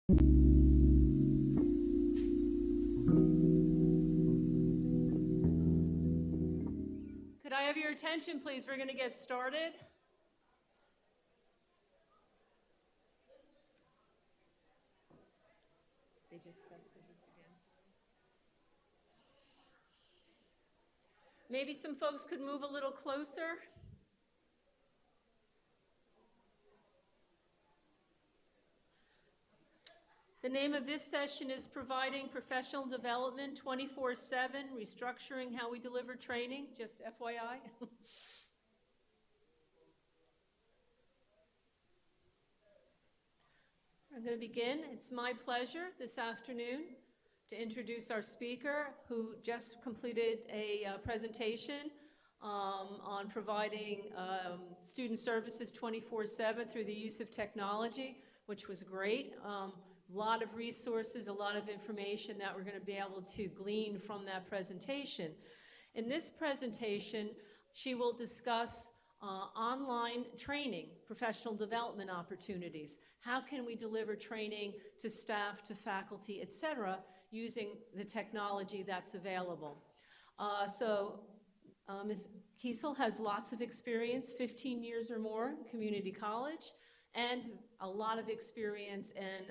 Could I have your attention, please? We're going to get started. They just tested this again. Maybe some folks could move a little closer. The name of this session is Providing Professional Development 24/7, Restructuring How We Deliver Training, just FYI. I'm going to begin. It's my pleasure this afternoon to introduce our speaker who just completed a presentation on providing student services 24/7 through the use of technology, which was great. A lot of resources, a lot of information that we're going to be able to glean from that presentation. In this presentation, she will discuss online training, professional development opportunities. How can we deliver training to staff, to faculty, etc., using the technology that's available? Ms. Kisiel has lots of experience, 15 years or more in community college, and a lot of experience and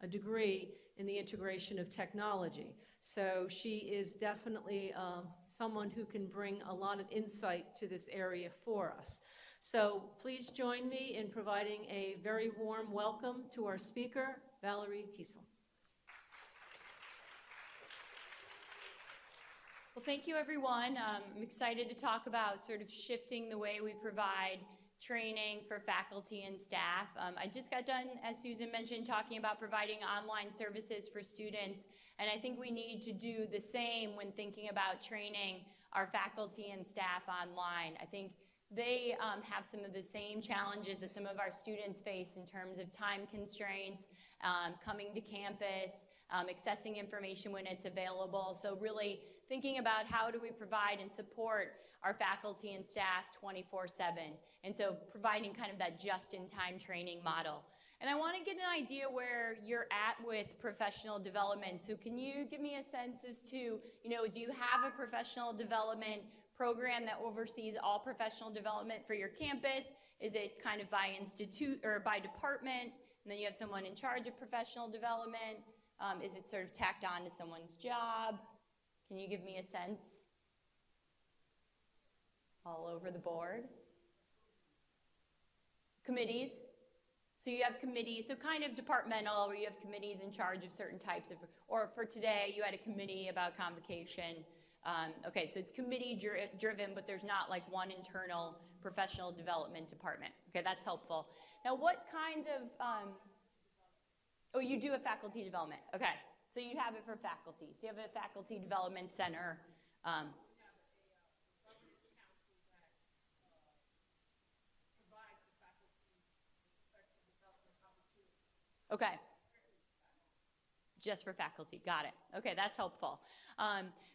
a degree in the integration of technology. So she is definitely someone who can bring a lot of insight to this area for us. So please join me in providing a very warm welcome to our speaker, Valerie Kisiel. Well, thank you, everyone. I'm excited to talk about sort of shifting the way we provide training for faculty and staff. I just got done, as Susan mentioned, talking about providing online services for students, and I think we need to do the same when thinking about training our faculty and staff online. I think they have some of the same challenges that some of our students face in terms of time constraints, coming to campus, accessing information when it's available. So really thinking about how do we provide and support our faculty and staff 24/7. And so providing kind of that just-in-time training model. And I want to get an idea where you're at with professional development. So can you give me a sense as to, do you have a professional development program that oversees all professional development for your campus? Is it kind of by institute or by department? And then you have someone in charge of professional development? Is it sort of tacked on to someone's job? Can you give me a sense? All over the board. Committees. So you have committees, so kind of departmental, where you have committees in charge of certain types of, or for today, you had a committee about convocation. Okay, so it's committee driven, but there's not like one internal professional development department. Okay, that's helpful. Now, what kinds of, oh, you do a faculty development. Okay, so you have it for faculty. So you have a faculty development center. Okay. Just for faculty, got it. Okay, that's helpful.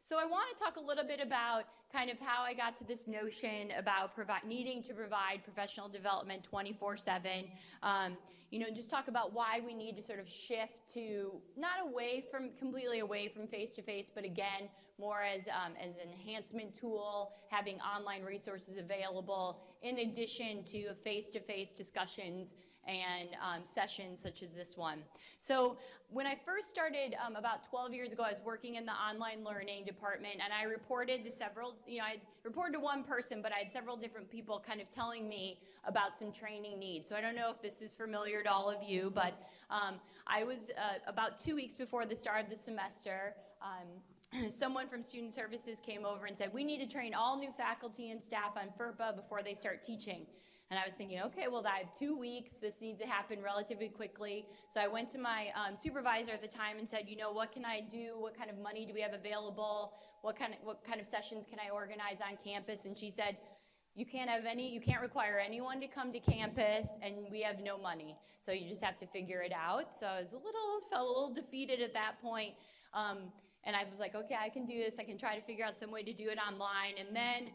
So I want to talk a little bit about kind of how I got to this notion about needing to provide professional development 24/7. Just talk about why we need to sort of shift to not completely away from face-to-face, but again, more as an enhancement tool, having online resources available in addition to face-to-face discussions and sessions such as this one. So when I first started about 12 years ago, I was working in the online learning department, and I reported to I reported to one person, but I had several different people kind of telling me about some training needs. So I don't know if this is familiar to all of you, but I was about 2 weeks before the start of the semester, someone from Student Services came over and said, we need to train all new faculty and staff on FERPA before they start teaching. And I was thinking, okay, well, I have 2 weeks. This needs to happen relatively quickly. So I went to my supervisor at the time and said, what can I do? What kind of money do we have available? What kind of sessions can I organize on campus? And she said, you can't require anyone to come to campus, and we have no money. So you just have to figure it out. So I was felt a little defeated at that point. And I was like, okay, I can do this. I can try to figure out some way to do it online. And then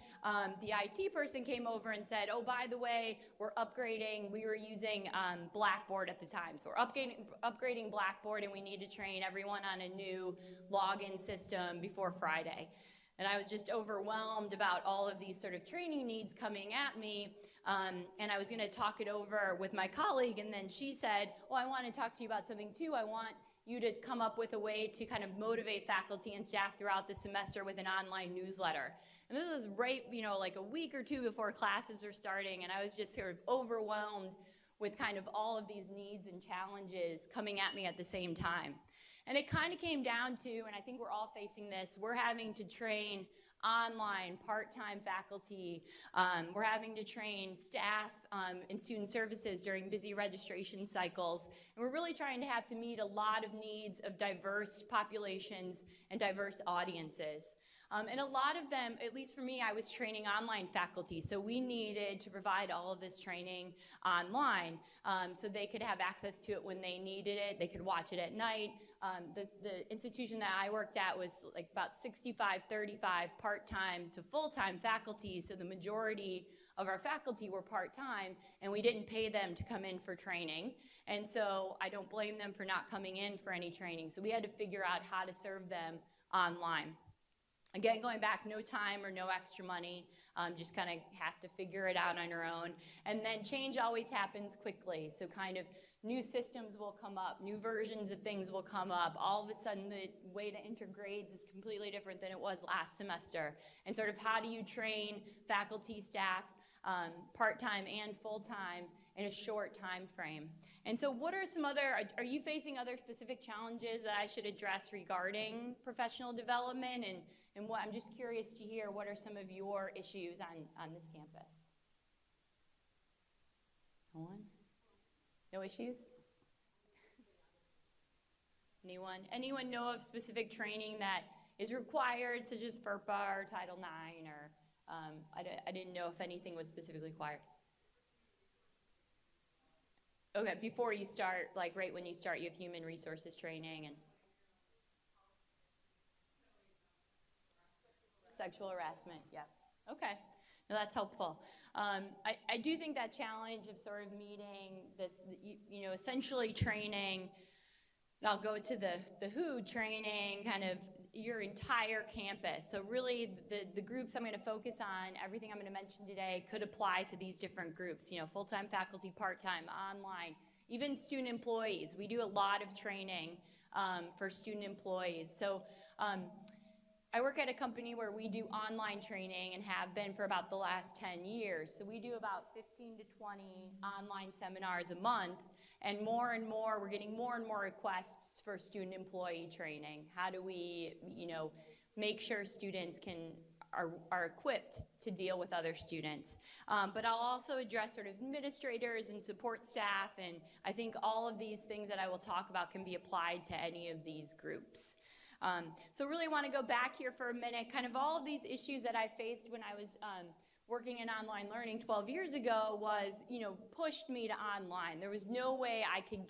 the IT person came over and said, oh, by the way, we're upgrading. We were using Blackboard at the time. So we're upgrading Blackboard, and we need to train everyone on a new login system before Friday. And I was just overwhelmed about all of these sort of training needs coming at me. And I was going to talk it over with my colleague. And then she said, well, I want to talk to you about something too. I want you to come up with a way to kind of motivate faculty and staff throughout the semester with an online newsletter. And this was right, like a week or two before classes were starting, and I was just sort of overwhelmed with kind of all of these needs and challenges coming at me at the same time. And it kind of came down to, and I think we're all facing this, we're having to train online, part-time faculty. We're having to train staff in student services during busy registration cycles. And we're really trying to have to meet a lot of needs of diverse populations and diverse audiences. And a lot of them, at least for me, I was training online faculty, so we needed to provide all of this training online so they could have access to it when they needed it. They could watch it at night. The institution that I worked at was like about 65-35 part-time to full-time faculty, so the majority of our faculty were part-time, and we didn't pay them to come in for training. And so I don't blame them for not coming in for any training. So we had to figure out how to serve them online. Again, going back, no time or no extra money, just kind of have to figure it out on your own. And then change always happens quickly. So kind of new systems will come up, new versions of things will come up. All of a sudden, the way to enter grades is completely different than it was last semester. And sort of how do you train faculty, staff, part-time and full-time in a short time frame? And so what are some other, are you facing other specific challenges that I should address regarding professional development? And what, I'm just curious to hear, what are some of your issues on this campus? No one? No issues? Anyone know of specific training that is required, such as FERPA or Title IX, or I didn't know if anything was specifically required. Okay, before you start, like right when you start, you have human resources training and sexual harassment, yeah. Okay, no, that's helpful. I do think that challenge of sort of meeting this, essentially training, and I'll go to the WHO training, kind of your entire campus. So really the groups I'm going to focus on, everything I'm going to mention today could apply to these different groups, full-time faculty, part-time, online, even student employees. We do a lot of training for student employees. So I work at a company where we do online training and have been for about the last 10 years. So we do about 15 to 20 online seminars a month, and more, we're getting more and more requests for student employee training. How do we, make sure students are equipped to deal with other students? But I'll also address sort of administrators and support staff, and I think all of these things that I will talk about can be applied to any of these groups. So really want to go back here for a minute. Kind of all of these issues that I faced when I was working in online learning 12 years ago was, pushed me to online. There was no way I could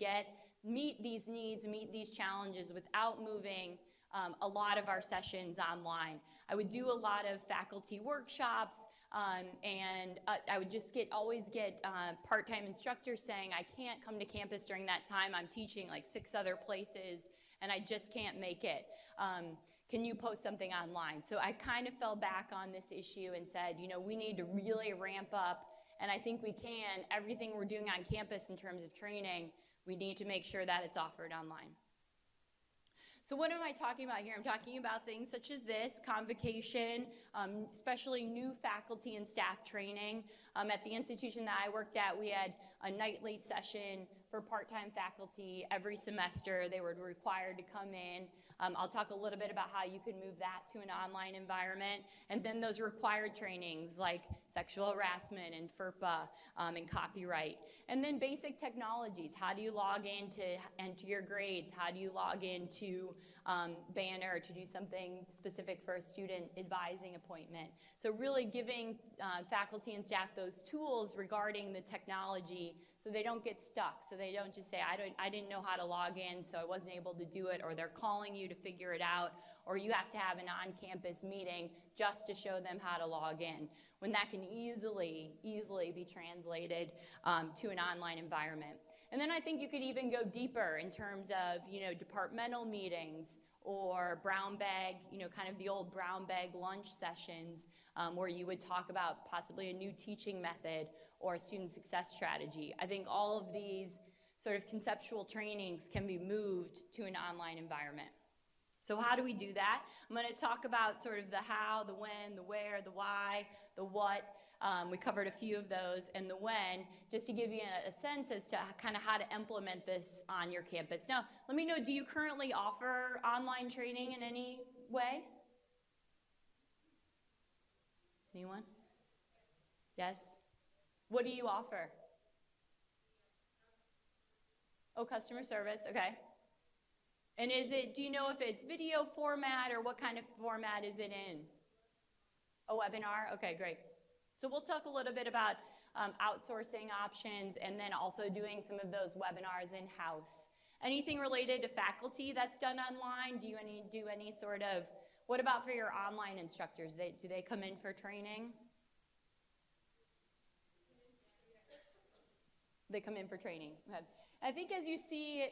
meet these needs, meet these challenges without moving a lot of our sessions online. I would do a lot of faculty workshops, and I would just always get part-time instructors saying, I can't come to campus during that time. I'm teaching like 6 other places, and I just can't make it. Can you post something online? So I kind of fell back on this issue and said, we need to really ramp up, and I think we can. Everything we're doing on campus in terms of training, we need to make sure that it's offered online. So what am I talking about here? I'm talking about things such as this, Convocation, especially new faculty and staff training. At the institution that I worked at, we had a nightly session for part-time faculty every semester. They were required to come in. I'll talk a little bit about how you can move that to an online environment. And then those required trainings like sexual harassment and FERPA and copyright. And then basic technologies. How do you log in to enter your grades? How do you log into Banner to do something specific for a student advising appointment? So really giving faculty and staff those tools regarding the technology so they don't get stuck. So they don't just say, I didn't know how to log in, so I wasn't able to do it, or they're calling you to figure it out, or you have to have an on-campus meeting just to show them how to log in, when that can easily be translated to an online environment. And then I think you could even go deeper in terms of, departmental meetings or brown bag, kind of the old brown bag lunch sessions where you would talk about possibly a new teaching method or a student success strategy. I think all of these sort of conceptual trainings can be moved to an online environment. So how do we do that? I'm going to talk about sort of the how, the when, the where, the why, the what. We covered a few of those, and the when, just to give you a sense as to kind of how to implement this on your campus. Now, let me know, do you currently offer online training in any way? Anyone? Yes? What do you offer? Oh, customer service, okay. And do you know if it's video format or what kind of format is it in? A webinar? Okay, great. So we'll talk a little bit about outsourcing options and then also doing some of those webinars in-house. Anything related to faculty that's done online? Do you do any sort of, what about for your online instructors? Do they come in for training? They come in for training. Okay. I think as you see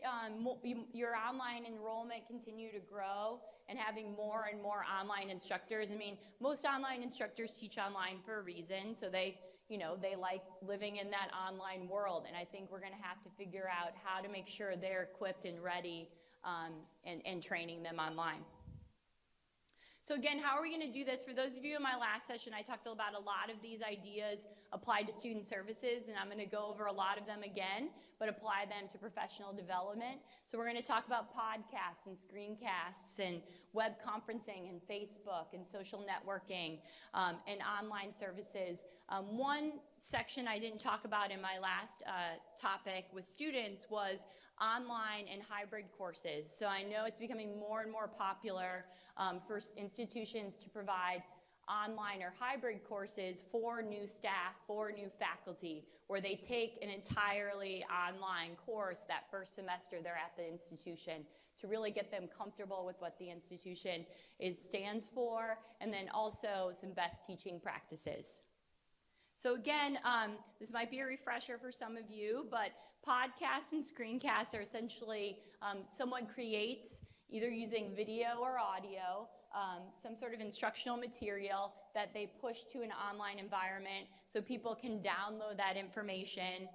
your online enrollment continue to grow and having more and more online instructors, most online instructors teach online for a reason, so they like living in that online world, and I think we're going to have to figure out how to make sure they're equipped and ready and training them online. So again, how are we going to do this? For those of you in my last session, I talked about a lot of these ideas applied to student services, and I'm going to go over a lot of them again, but apply them to professional development. So we're going to talk about podcasts and screencasts and web conferencing and Facebook and social networking and online services. One section I didn't talk about in my last topic with students was online and hybrid courses. So I know it's becoming more and more popular for institutions to provide online or hybrid courses for new staff, for new faculty, where they take an entirely online course that first semester they're at the institution to really get them comfortable with what the institution stands for, and then also some best teaching practices. So again, this might be a refresher for some of you, but podcasts and screencasts are essentially someone creates, either using video or audio, some sort of instructional material that they push to an online environment so people can download that information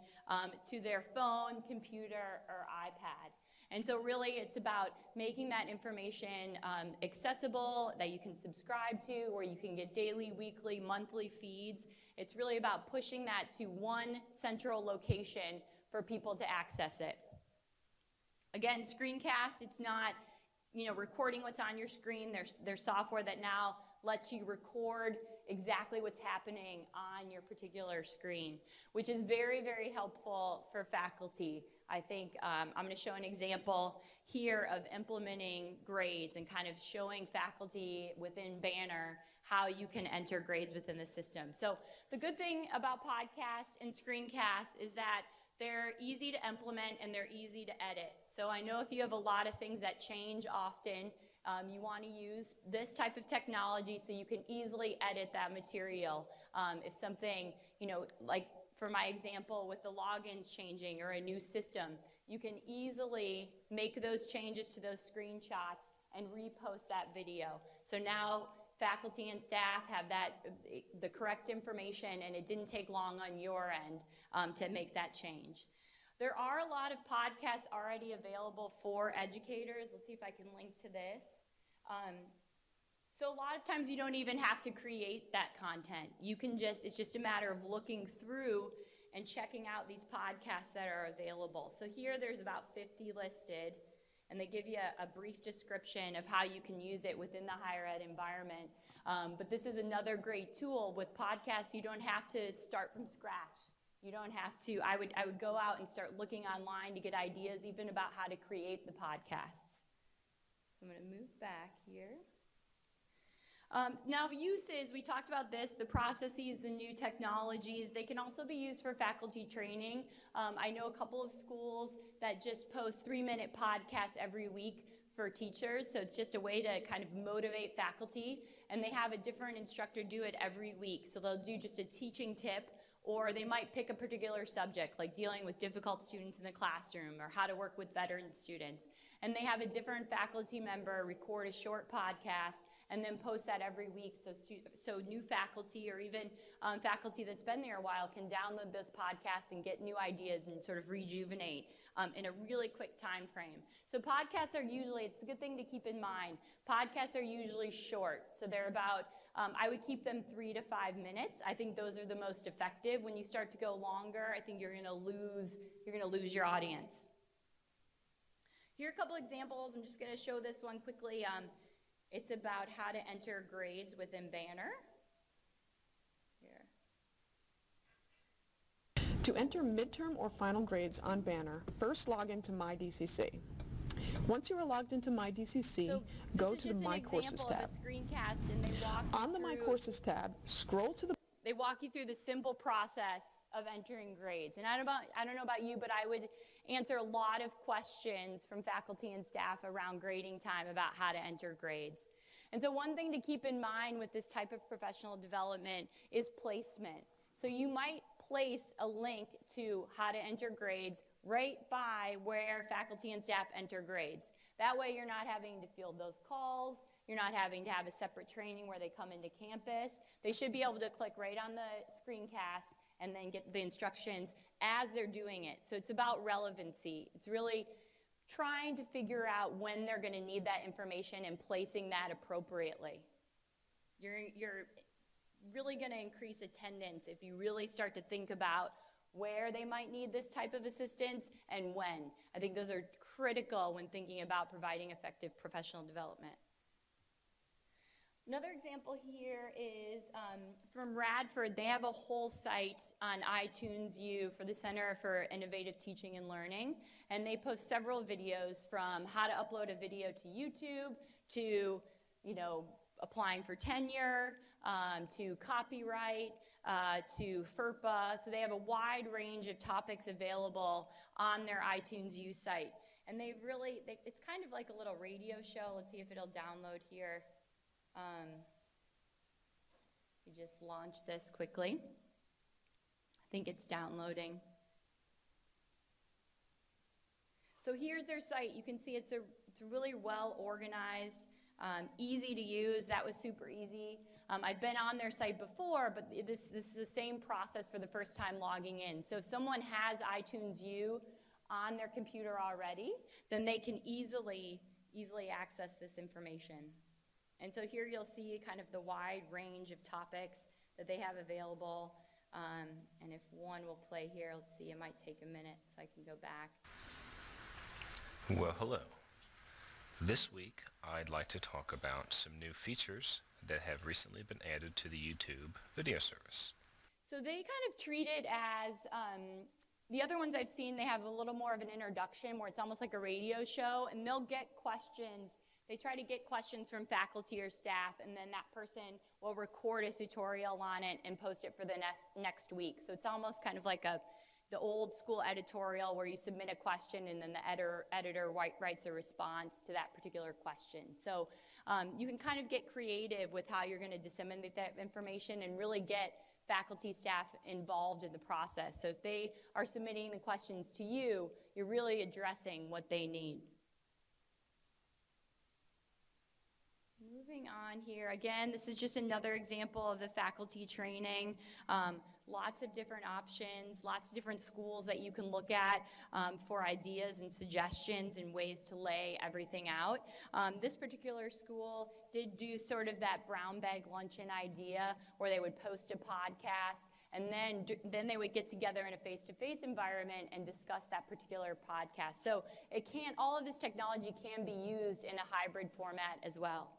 to their phone, computer, or iPad. And so really it's about making that information accessible, that you can subscribe to, or you can get daily, weekly, monthly feeds. It's really about pushing that to one central location for people to access it. Again, screencast, it's not recording what's on your screen. There's software that now lets you record exactly what's happening on your particular screen, which is very, very helpful for faculty. I think I'm going to show an example here of implementing grades and kind of showing faculty within Banner how you can enter grades within the system. So the good thing about podcasts and screencasts is that they're easy to implement and they're easy to edit. So I know if you have a lot of things that change often, you want to use this type of technology so you can easily edit that material. If something, like for my example with the logins changing or a new system, you can easily make those changes to those screenshots and repost that video. So now faculty and staff have the correct information, and it didn't take long on your end to make that change. There are a lot of podcasts already available for educators. Let's see if I can link to this. So a lot of times you don't even have to create that content. It's just a matter of looking through and checking out these podcasts that are available. So here there's about 50 listed, and they give you a brief description of how you can use it within the higher ed environment. But this is another great tool. With podcasts, you don't have to start from scratch. You don't have to. I would go out and start looking online to get ideas even about how to create the podcasts. So I'm going to move back here. Now, uses, we talked about this, the processes, the new technologies, they can also be used for faculty training. I know a couple of schools that just post 3-minute podcasts every week for teachers, so it's just a way to kind of motivate faculty, and they have a different instructor do it every week. So they'll do just a teaching tip, or they might pick a particular subject, like dealing with difficult students in the classroom, or how to work with veteran students. And they have a different faculty member record a short podcast and then post that every week, so new faculty or even faculty that's been there a while can download those podcasts and get new ideas and sort of rejuvenate in a really quick time frame. So podcasts are usually, it's a good thing to keep in mind, podcasts are usually short. So they're about, I would keep them 3 to 5 minutes. I think those are the most effective. When you start to go longer, I think you're gonna lose your audience. Here are a couple examples. I'm just gonna show this one quickly. It's about how to enter grades within Banner. Here. To enter midterm or final grades on Banner, first log into MyDCC. Once you are logged into MyDCC, go to the My Courses tab. Screencast, and they walk on the My Courses tab, scroll to the... They walk you through the simple process of entering grades. And I don't know about you, but I would answer a lot of questions from faculty and staff around grading time about how to enter grades. And so one thing to keep in mind with this type of professional development is placement. So you might place a link to how to enter grades right by where faculty and staff enter grades. That way you're not having to field those calls, you're not having to have a separate training where they come into campus. They should be able to click right on the screencast and then get the instructions as they're doing it. So it's about relevancy. It's really trying to figure out when they're going to need that information and placing that appropriately. You're really going to increase attendance if you really start to think about where they might need this type of assistance and when. I think those are critical when thinking about providing effective professional development. Another example here is from Radford. They have a whole site on iTunes U for the Center for Innovative Teaching and Learning, and they post several videos from how to upload a video to YouTube to, applying for tenure, to copyright, to FERPA. So they have a wide range of topics available on their iTunes U site. And it's kind of like a little radio show. Let's see if it'll download here. We just launched this quickly. I think it's downloading. So here's their site. You can see it's really well organized, easy to use. That was super easy. I've been on their site before, but this is the same process for the first time logging in. So if someone has iTunes U on their computer already, then they can easily access this information. And so here you'll see kind of the wide range of topics that they have available. And if one will play here, let's see, it might take a minute so I can go back. Well, hello. This week, I'd like to talk about some new features that have recently been added to the YouTube video service. So they kind of treat it as, the other ones I've seen, they have a little more of an introduction where it's almost like a radio show, and they'll get questions. They try to get questions from faculty or staff, and then that person will record a tutorial on it and post it for the next week. So it's almost kind of like the old school editorial where you submit a question and then the editor writes a response to that particular question. So you can kind of get creative with how you're going to disseminate that information and really get faculty, staff involved in the process. So if they are submitting the questions to you, you're really addressing what they need. Moving on here, again, this is just another example of the faculty training. Lots of different options, lots of different schools that you can look at for ideas and suggestions and ways to lay everything out. This particular school did do sort of that brown bag luncheon idea where they would post a podcast and then they would get together in a face-to-face environment and discuss that particular podcast. So all of this technology can be used in a hybrid format as well.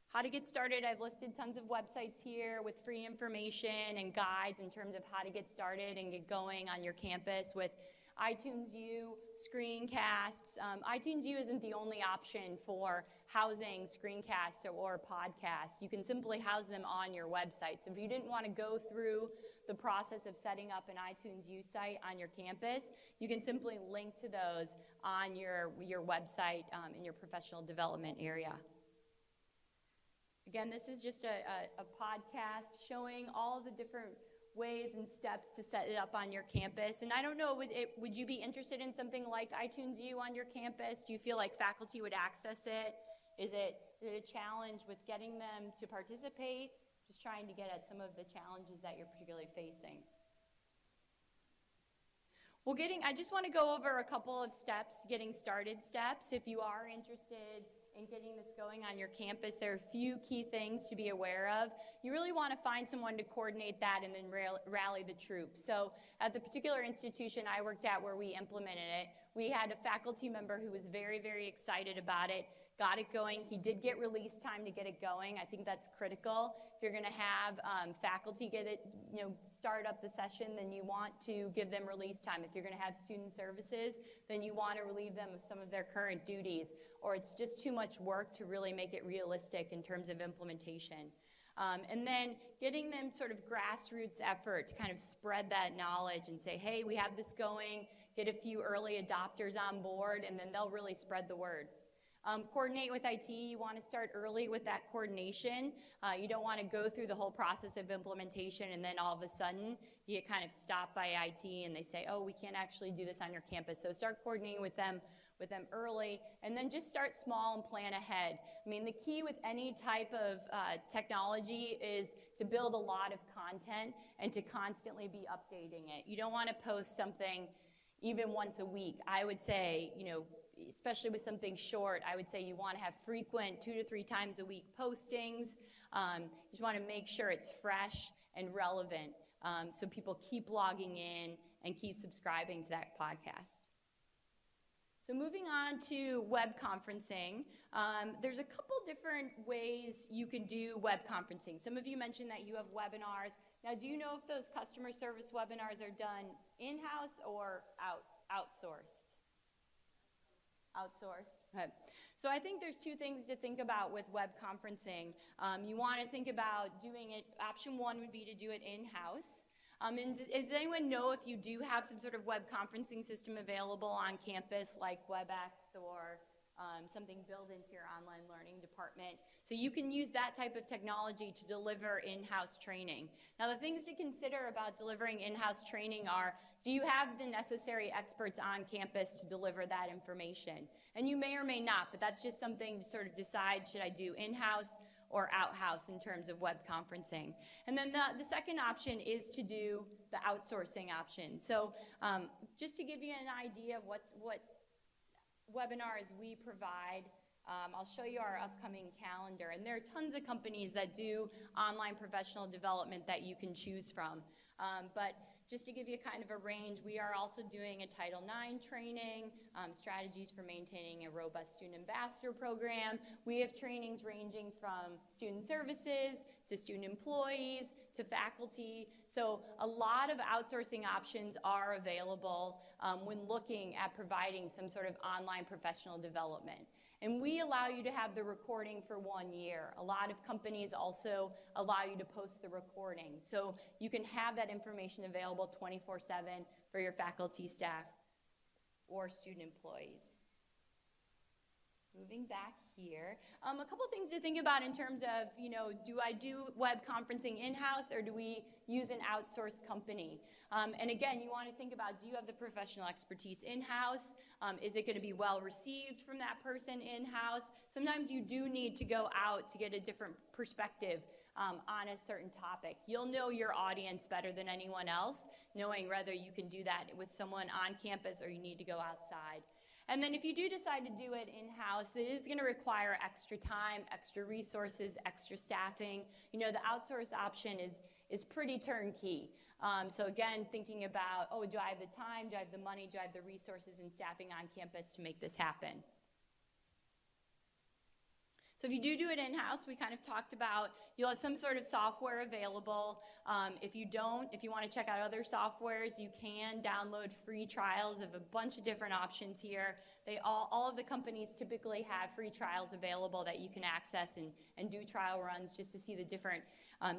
How to get started, I've listed tons of websites here with free information and guides in terms of how to get started and get going on your campus with iTunes U, screencasts. iTunes U isn't the only option for housing screencasts or podcasts. You can simply house them on your website. So if you didn't want to go through the process of setting up an iTunes U site on your campus, you can simply link to those on your website in your professional development area. Again, this is just a podcast showing all the different ways and steps to set it up on your campus. And I don't know, would you be interested in something like iTunes U on your campus? Do you feel like faculty would access it? Is it a challenge with getting them to participate? Just trying to get at some of the challenges that you're particularly facing. Well, I just want to go over a couple of steps, getting started steps. If you are interested in getting this going on your campus, there are a few key things to be aware of. You really want to find someone to coordinate that and then rally the troops. So at the particular institution I worked at where we implemented it, we had a faculty member who was very, very excited about it, got it going. He did get release time to get it going. I think that's critical. If you're going to have faculty get it, start up the session, then you want to give them release time. If you're going to have student services, then you want to relieve them of some of their current duties, or it's just too much work to really make it realistic in terms of implementation. And then getting them sort of grassroots effort to kind of spread that knowledge and say, hey, we have this going, get a few early adopters on board, and then they'll really spread the word. Coordinate with IT. You want to start early with that coordination. You don't want to go through the whole process of implementation and then all of a sudden you get kind of stopped by IT and they say, oh, we can't actually do this on your campus. So start coordinating with them early, and then just start small and plan ahead. I mean, the key with any type of technology is to build a lot of content and to constantly be updating it. You don't want to post something even once a week. I would say, especially with something short, I would say you want to have frequent 2 to 3 times a week postings. You just want to make sure it's fresh and relevant so people keep logging in and keep subscribing to that podcast. So moving on to web conferencing, there's a couple different ways you can do web conferencing. Some of you mentioned that you have webinars. Now, do you know if those customer service webinars are done in-house or outsourced? Outsourced. Okay. So I think there's 2 things to think about with web conferencing. You want to think about doing it, option 1 would be to do it in-house. And does anyone know if you do have some sort of web conferencing system available on campus like WebEx or something built into your online learning department? So you can use that type of technology to deliver in-house training. Now the things to consider about delivering in-house training are, do you have the necessary experts on campus to deliver that information? And you may or may not, but that's just something to sort of decide, should I do in-house or out-house in terms of web conferencing. And then the second option is to do the outsourcing option. So just to give you an idea of what webinars we provide, I'll show you our upcoming calendar. And there are tons of companies that do online professional development that you can choose from. But just to give you kind of a range, we are also doing a Title IX training, strategies for maintaining a robust student ambassador program. We have trainings ranging from student services to student employees to faculty. So a lot of outsourcing options are available when looking at providing some sort of online professional development. And we allow you to have the recording for 1 year. A lot of companies also allow you to post the recording. So you can have that information available 24/7 for your faculty, staff, or student employees. Moving back here, a couple things to think about in terms of, do I do web conferencing in-house or do we use an outsourced company? And again, you want to think about, do you have the professional expertise in-house? Is it going to be well received from that person in-house? Sometimes you do need to go out to get a different perspective on a certain topic. You'll know your audience better than anyone else, knowing whether you can do that with someone on campus or you need to go outside. And then if you do decide to do it in-house, it is going to require extra time, extra resources, extra staffing. The outsource option is pretty turnkey. So again, thinking about, do I have the time, do I have the money, do I have the resources and staffing on campus to make this happen? So if you do it in-house, we kind of talked about, you'll have some sort of software available. If you want to check out other softwares, you can download free trials of a bunch of different options here. All of the companies typically have free trials available that you can access and do trial runs just to see the different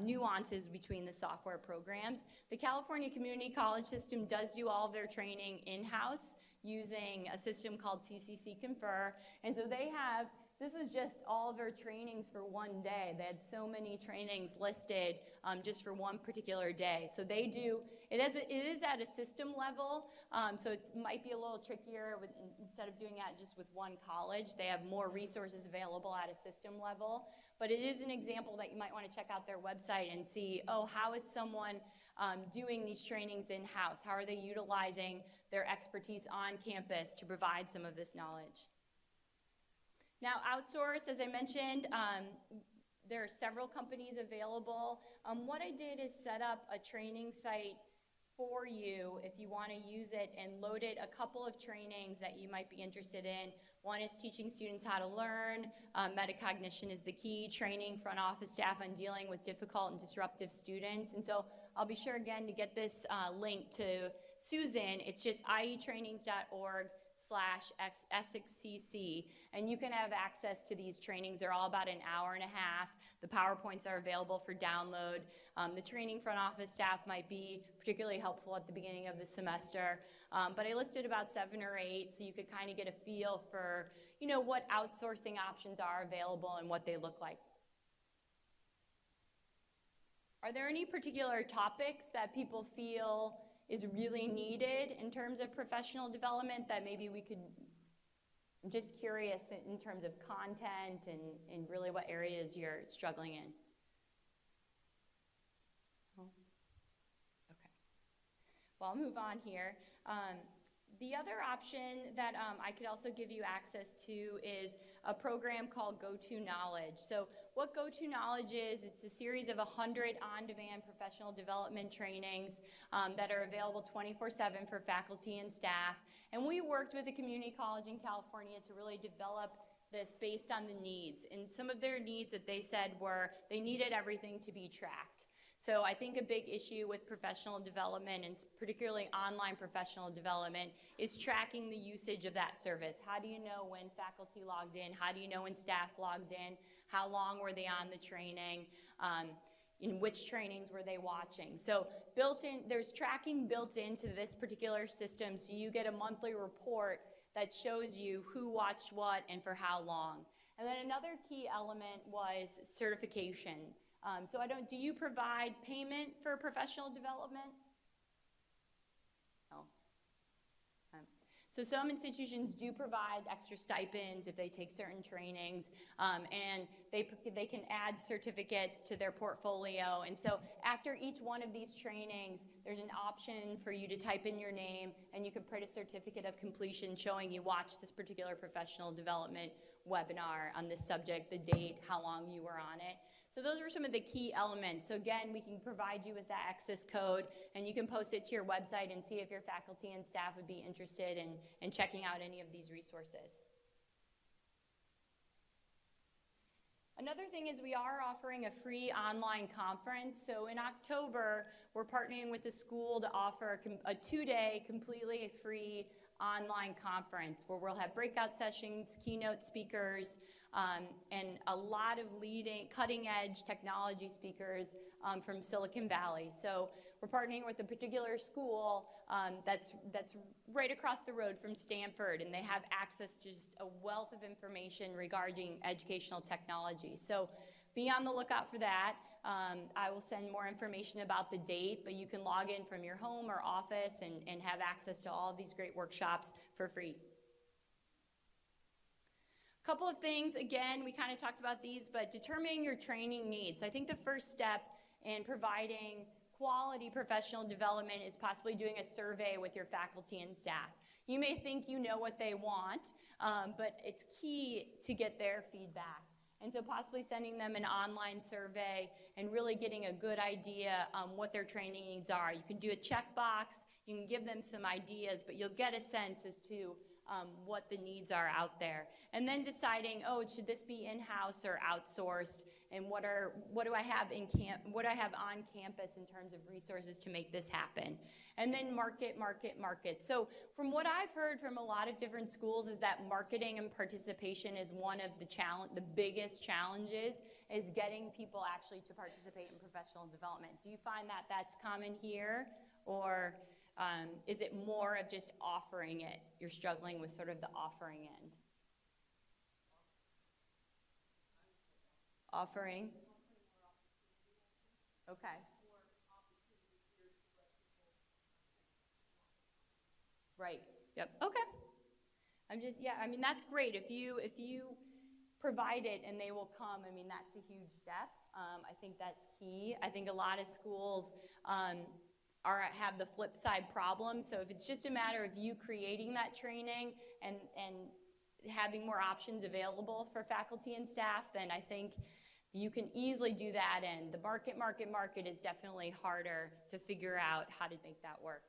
nuances between the software programs. The California Community College system does do all of their training in-house using a system called CCC Confer, and so this was just all of their trainings for one day. They had so many trainings listed just for one particular day. So it is at a system level, so it might be a little trickier instead of doing that just with one college. They have more resources available at a system level. But it is an example that you might want to check out their website and see, how is someone doing these trainings in-house? How are they utilizing their expertise on campus to provide some of this knowledge? Now, outsource, as I mentioned, there are several companies available. What I did is set up a training site for you if you want to use it and loaded a couple of trainings that you might be interested in. One is teaching students how to learn. Metacognition is the key, training front office staff on dealing with difficult and disruptive students. And so I'll be sure again to get this link to Susan. It's just ietrainings.org/EssexCC, and you can have access to these trainings. They're all about an hour and a half. The PowerPoints are available for download. The training front office staff might be particularly helpful at the beginning of the semester, but I listed about 7 or 8, so you could kind of get a feel for, what outsourcing options are available and what they look like. Are there any particular topics that people feel is really needed in terms of professional development that maybe we could, I'm just curious in terms of content and really what areas you're struggling in? Okay. Well, I'll move on here. The other option that I could also give you access to is a program called Go-To-Knowledge. So what Go-To-Knowledge is, it's a series of 100 on-demand professional development trainings that are available 24/7 for faculty and staff. And we worked with a community college in California to really develop this based on the needs. And some of their needs that they said were they needed everything to be tracked. So I think a big issue with professional development, and particularly online professional development, is tracking the usage of that service. How do you know when faculty logged in? How do you know when staff logged in? How long were they on the training? In which trainings were they watching? So there's tracking built into this particular system, so you get a monthly report that shows you who watched what and for how long. And then another key element was certification. Do you provide payment for professional development? No. So some institutions do provide extra stipends if they take certain trainings, and they can add certificates to their portfolio. And so after each one of these trainings, there's an option for you to type in your name, and you can print a certificate of completion showing you watched this particular professional development webinar on this subject, the date, how long you were on it. So those were some of the key elements. So again, we can provide you with that access code, and you can post it to your website and see if your faculty and staff would be interested in checking out any of these resources. Another thing is we are offering a free online conference. So in October, we're partnering with the school to offer a 2-day completely free online conference where we'll have breakout sessions, keynote speakers, and a lot of leading, cutting-edge technology speakers from Silicon Valley. So we're partnering with a particular school that's right across the road from Stanford, and they have access to just a wealth of information regarding educational technology. So be on the lookout for that. I will send more information about the date, but you can log in from your home or office and have access to all of these great workshops for free. A couple of things, again, we kind of talked about these, but determining your training needs. I think the first step in providing quality professional development is possibly doing a survey with your faculty and staff. You may think you know what they want, but it's key to get their feedback. And so possibly sending them an online survey and really getting a good idea what their training needs are. You can do a checkbox, you can give them some ideas, but you'll get a sense as to what the needs are out there. And then deciding, oh, should this be in-house or outsourced? And what do I have on campus in terms of resources to make this happen? And then market. So from what I've heard from a lot of different schools is that marketing and participation is one of the biggest challenges is getting people actually to participate in professional development. Do you find that that's common here? Or is it more of just offering it? You're struggling with sort of the offering end. Offering. Okay. Right. Yep. Okay. I mean, that's great. If you provide it and they will come, I mean, that's a huge step. I think that's key. I think a lot of schools have the flip side problem. So if it's just a matter of you creating that training and having more options available for faculty and staff, then I think you can easily do that. And the market is definitely harder to figure out how to make that work.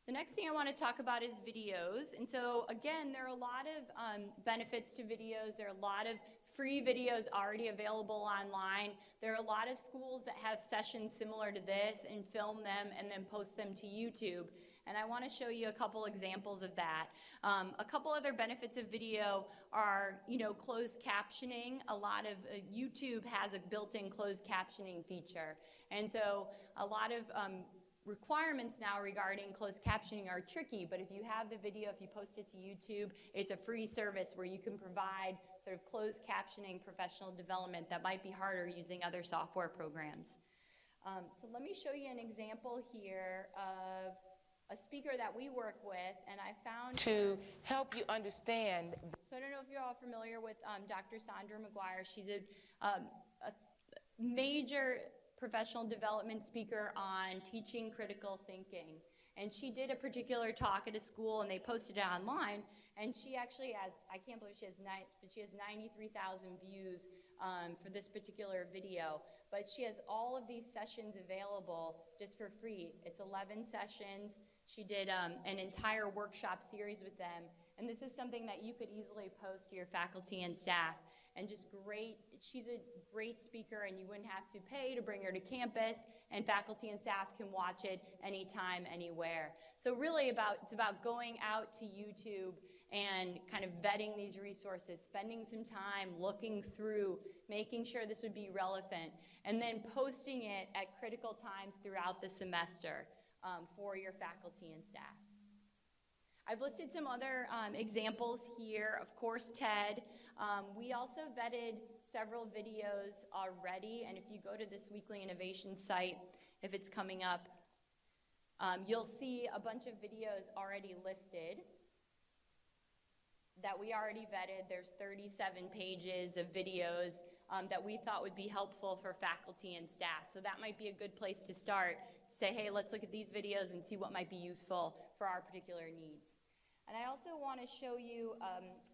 The next thing I want to talk about is videos. And so again, there are a lot of benefits to videos. There are a lot of free videos already available online. There are a lot of schools that have sessions similar to this and film them and then post them to YouTube. And I want to show you a couple examples of that. A couple other benefits of video are, closed captioning. A lot of YouTube has a built-in closed captioning feature. And so a lot of requirements now regarding closed captioning are tricky, but if you have the video, if you post it to YouTube, it's a free service where you can provide sort of closed captioning professional development that might be harder using other software programs. So let me show you an example here of a speaker that we work with, and I found to help you understand. So I don't know if you're all familiar with Dr. Sandra McGuire. She's a major professional development speaker on teaching critical thinking. And she did a particular talk at a school, and they posted it online. And she actually has, I can't believe she has 93,000 views for this particular video. But she has all of these sessions available just for free. It's 11 sessions. She did an entire workshop series with them. And this is something that you could easily post to your faculty and staff. And just great, she's a great speaker, and you wouldn't have to pay to bring her to campus, and faculty and staff can watch it anytime, anywhere. So really it's about going out to YouTube and kind of vetting these resources, spending some time looking through, making sure this would be relevant, and then posting it at critical times throughout the semester for your faculty and staff. I've listed some other examples here. Of course, TED. We also vetted several videos already, and if you go to this weekly innovation site, if it's coming up, you'll see a bunch of videos already listed that we already vetted. There's 37 pages of videos that we thought would be helpful for faculty and staff. So that might be a good place to start, to say, hey, let's look at these videos and see what might be useful for our particular needs. And I also want to show you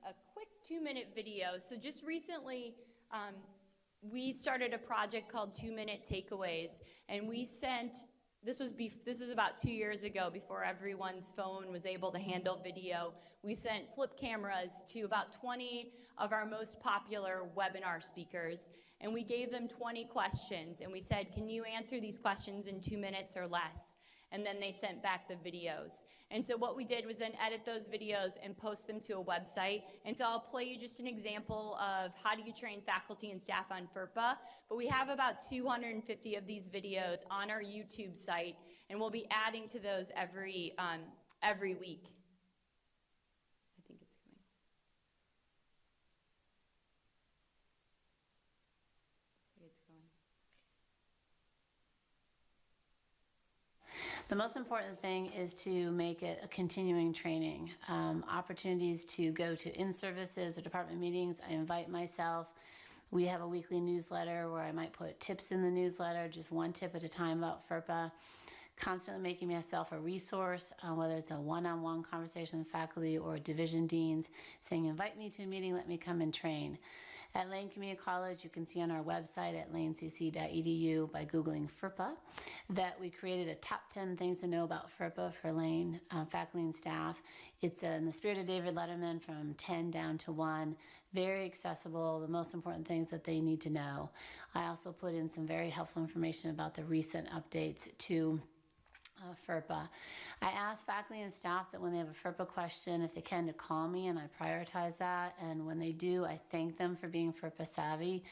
a quick 2-minute video. So just recently, we started a project called 2-Minute Takeaways, and we sent, this was about 2 years ago, before everyone's phone was able to handle video. We sent flip cameras to about 20 of our most popular webinar speakers, and we gave them 20 questions, and we said, can you answer these questions in 2 minutes or less? And then they sent back the videos. And so what we did was then edit those videos and post them to a website. And so I'll play you just an example of how do you train faculty and staff on FERPA. But we have about 250 of these videos on our YouTube site, and we'll be adding to those every week. I think it's coming. Looks like it's going. The most important thing is to make it a continuing training. Opportunities to go to in-services or department meetings, I invite myself. We have a weekly newsletter where I might put tips in the newsletter, just one tip at a time about FERPA. Constantly making myself a resource, whether it's a one-on-one conversation with faculty or division deans, saying, invite me to a meeting, let me come and train. At Lane Community College, you can see on our website at lanecc.edu by Googling FERPA that we created a top 10 things to know about FERPA for Lane faculty and staff. It's in the spirit of David Letterman, from 10 down to 1. Very accessible, the most important things that they need to know. I also put in some very helpful information about the recent updates to FERPA. I ask faculty and staff that when they have a FERPA question, if they can, to call me, and I prioritize that. And when they do, I thank them for being FERPA savvy.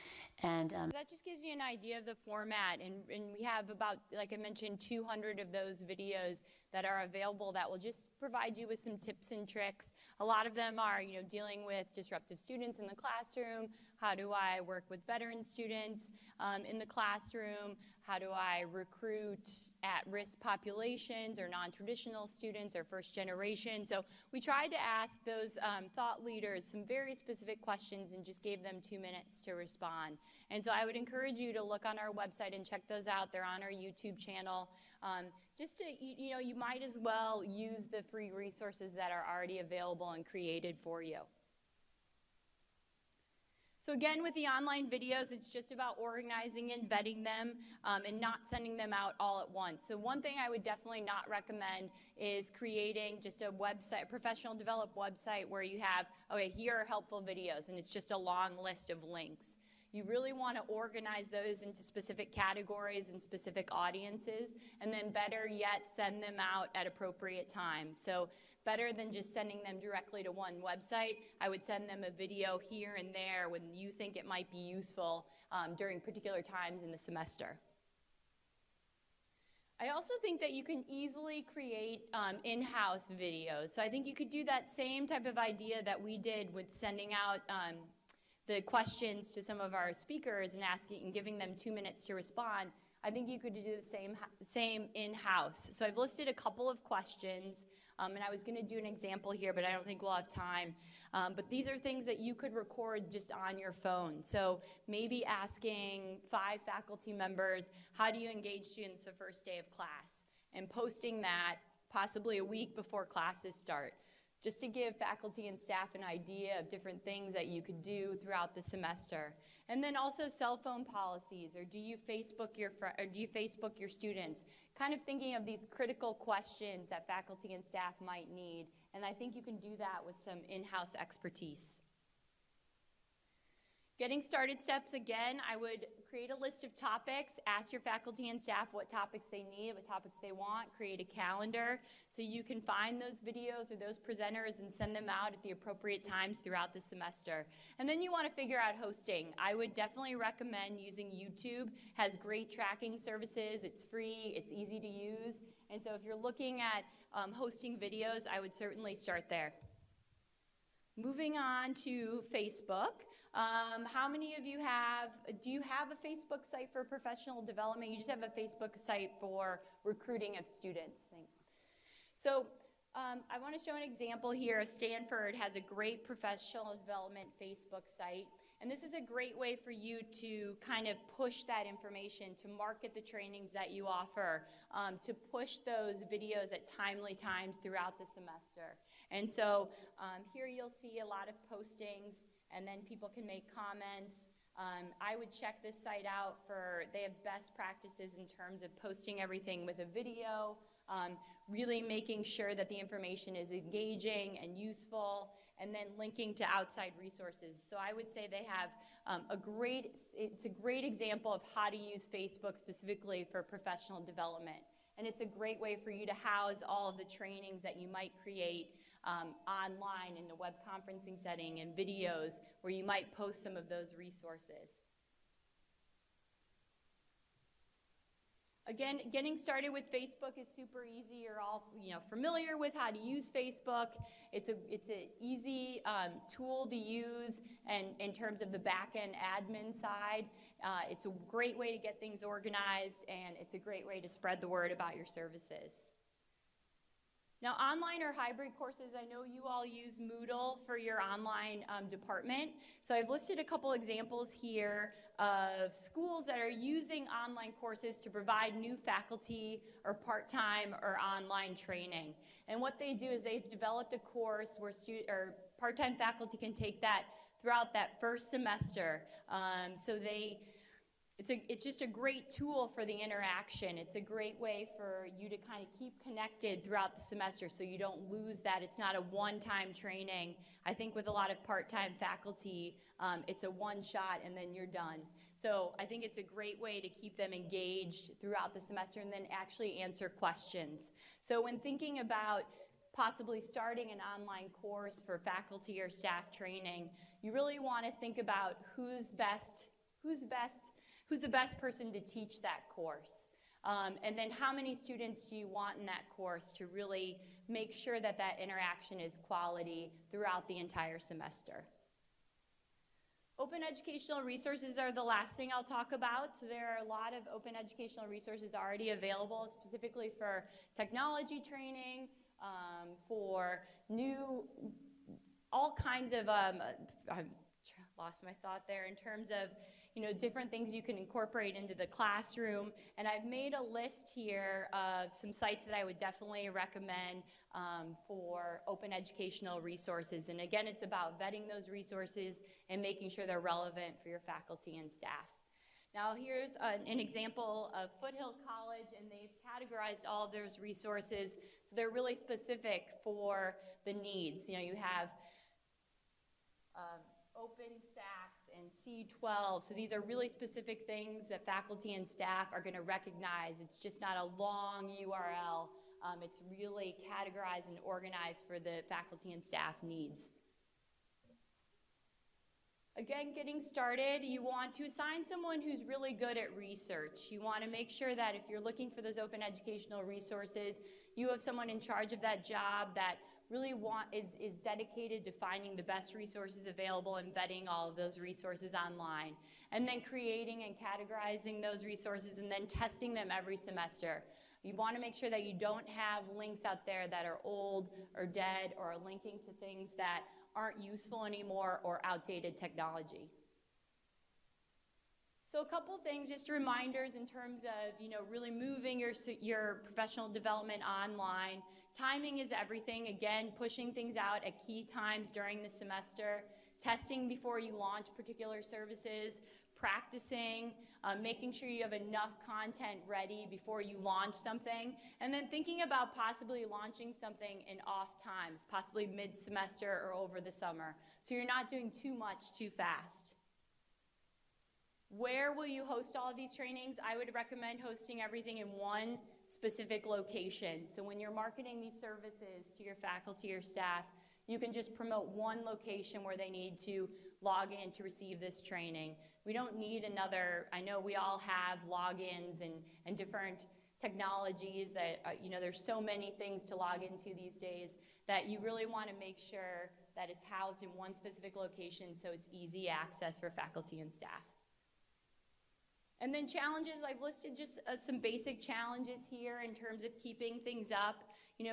And So that just gives you an idea of the format, and we have about, like I mentioned, 200 of those videos that are available that will just provide you with some tips and tricks. A lot of them are, dealing with disruptive students in the classroom. How do I work with veteran students in the classroom? How do I recruit at-risk populations or non-traditional students or first generation? So we tried to ask those thought leaders some very specific questions and just gave them 2 minutes to respond. And so I would encourage you to look on our website and check those out. They're on our YouTube channel. Just to, you might as well use the free resources that are already available and created for you. So again, with the online videos, it's just about organizing and vetting them and not sending them out all at once. So one thing I would definitely not recommend is creating just a website, professional developed website where you have, okay, here are helpful videos, and it's just a long list of links. You really want to organize those into specific categories and specific audiences, and then better yet, send them out at appropriate times. So better than just sending them directly to one website, I would send them a video here and there when you think it might be useful during particular times in the semester. I also think that you can easily create in-house videos. So I think you could do that same type of idea that we did with sending out the questions to some of our speakers and asking and giving them 2 minutes to respond. I think you could do the same in-house. So I've listed a couple of questions, and I was going to do an example here, but I don't think we'll have time. But these are things that you could record just on your phone. So maybe asking 5 faculty members, how do you engage students the first day of class? And posting that possibly a week before classes start, just to give faculty and staff an idea of different things that you could do throughout the semester. And then also cell phone policies, or do you Facebook your students? Kind of thinking of these critical questions that faculty and staff might need, and I think you can do that with some in-house expertise. Getting started steps, again, I would create a list of topics, ask your faculty and staff what topics they need, what topics they want, create a calendar so you can find those videos or those presenters and send them out at the appropriate times throughout the semester. And then you want to figure out hosting. I would definitely recommend using YouTube. It has great tracking services, it's free, it's easy to use. And so if you're looking at hosting videos, I would certainly start there. Moving on to Facebook. How many of you do you have a Facebook site for professional development? You just have a Facebook site for recruiting of students. So I want to show an example here. Stanford has a great professional development Facebook site. And this is a great way for you to kind of push that information, to market the trainings that you offer, to push those videos at timely times throughout the semester. And so here you'll see a lot of postings, and then people can make comments. I would check this site out they have best practices in terms of posting everything with a video, really making sure that the information is engaging and useful, and then linking to outside resources. So I would say they have it's a great example of how to use Facebook specifically for professional development. And it's a great way for you to house all of the trainings that you might create online in the web conferencing setting and videos where you might post some of those resources. Again, getting started with Facebook is super easy. You're all familiar with how to use Facebook. It's an easy tool to use, and in terms of the back-end admin side, it's a great way to get things organized, and it's a great way to spread the word about your services. Now, online or hybrid courses, I know you all use Moodle for your online department. So I've listed a couple examples here of schools that are using online courses to provide new faculty or part-time or online training. And what they do is they've developed a course where part-time faculty can take that throughout that first semester. It's just a great tool for the interaction. It's a great way for you to kind of keep connected throughout the semester so you don't lose that. It's not a one-time training. I think with a lot of part-time faculty, it's a one-shot and then you're done. So I think it's a great way to keep them engaged throughout the semester and then actually answer questions. So when thinking about possibly starting an online course for faculty or staff training, you really want to think about who's the best person to teach that course. And then how many students do you want in that course to really make sure that that interaction is quality throughout the entire semester. Open educational resources are the last thing I'll talk about. So there are a lot of open educational resources already available, specifically for technology training, for all kinds of, I lost my thought there, in terms of different things you can incorporate into the classroom. And I've made a list here of some sites that I would definitely recommend for open educational resources. And again, it's about vetting those resources and making sure they're relevant for your faculty and staff. Now here's an example of Foothill College, and they've categorized all of those resources, so they're really specific for the needs. You have OpenStax and C12, so these are really specific things that faculty and staff are going to recognize. It's just not a long URL. It's really categorized and organized for the faculty and staff needs. Again, getting started, you want to assign someone who's really good at research. You want to make sure that if you're looking for those open educational resources, you have someone in charge of that job that really is dedicated to finding the best resources available and vetting all of those resources online. And then creating and categorizing those resources and then testing them every semester. You want to make sure that you don't have links out there that are old or dead or are linking to things that aren't useful anymore or outdated technology. So a couple things, just reminders in terms of really moving your professional development online. Timing is everything. Again, pushing things out at key times during the semester, testing before you launch particular services, practicing, making sure you have enough content ready before you launch something, and then thinking about possibly launching something in off times, possibly mid-semester or over the summer, so you're not doing too much too fast. Where will you host all of these trainings? I would recommend hosting everything in one specific location. So when you're marketing these services to your faculty or staff, you can just promote one location where they need to log in to receive this training. We don't need another. I know we all have logins and different technologies that, there's so many things to log into these days that you really want to make sure that it's housed in one specific location so it's easy access for faculty and staff. And then challenges, I've listed just some basic challenges here in terms of keeping things up.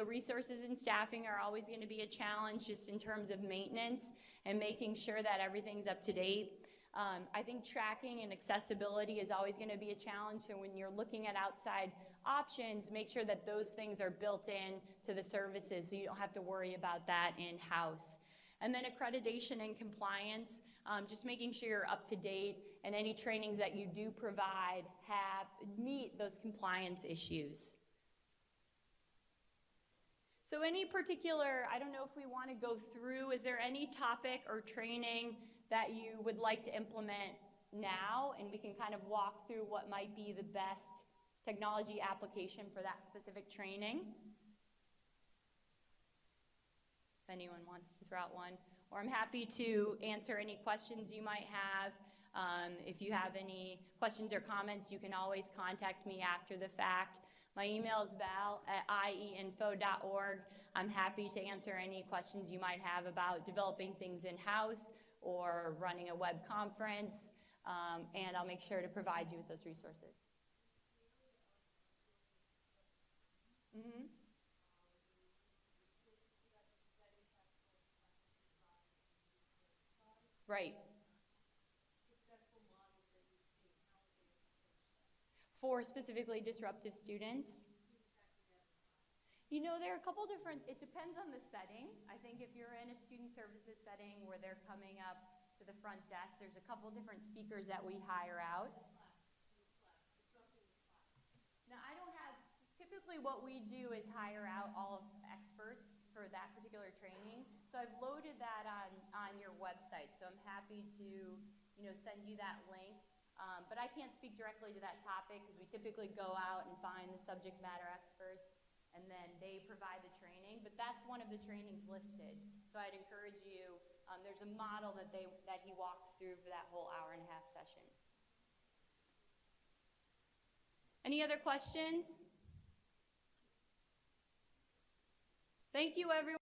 Resources and staffing are always going to be a challenge just in terms of maintenance and making sure that everything's up to date. I think tracking and accessibility is always going to be a challenge, so when you're looking at outside options, make sure that those things are built in to the services so you don't have to worry about that in-house. And then accreditation and compliance, just making sure you're up to date and any trainings that you do provide meet those compliance issues. So any particular, I don't know if we want to go through, is there any topic or training that you would like to implement now, and we can kind of walk through what might be the best technology application for that specific training? If anyone wants to throw out one, or I'm happy to answer any questions you might have. If you have any questions or comments, you can always contact me after the fact. My email is val@ieinfo.org. I'm happy to answer any questions you might have about developing things in-house or running a web conference, and I'll make sure to provide you with those resources. Mm-hmm. Right. For specifically disruptive students? You know, there are a couple different, it depends on the setting. I think if you're in a student services setting where they're coming up to the front desk, there's a couple different speakers that we hire out. Now, I don't have, typically what we do is hire out all of the experts for that particular training. So I've loaded that on your website, so I'm happy to, you know, send you that link. But I can't speak directly to that topic because we typically go out and find the subject matter experts and then they provide the training. But that's one of the trainings listed. So I'd encourage you, there's a model that he walks through for that whole hour-and-a-half session. Any other questions? Thank you, everyone.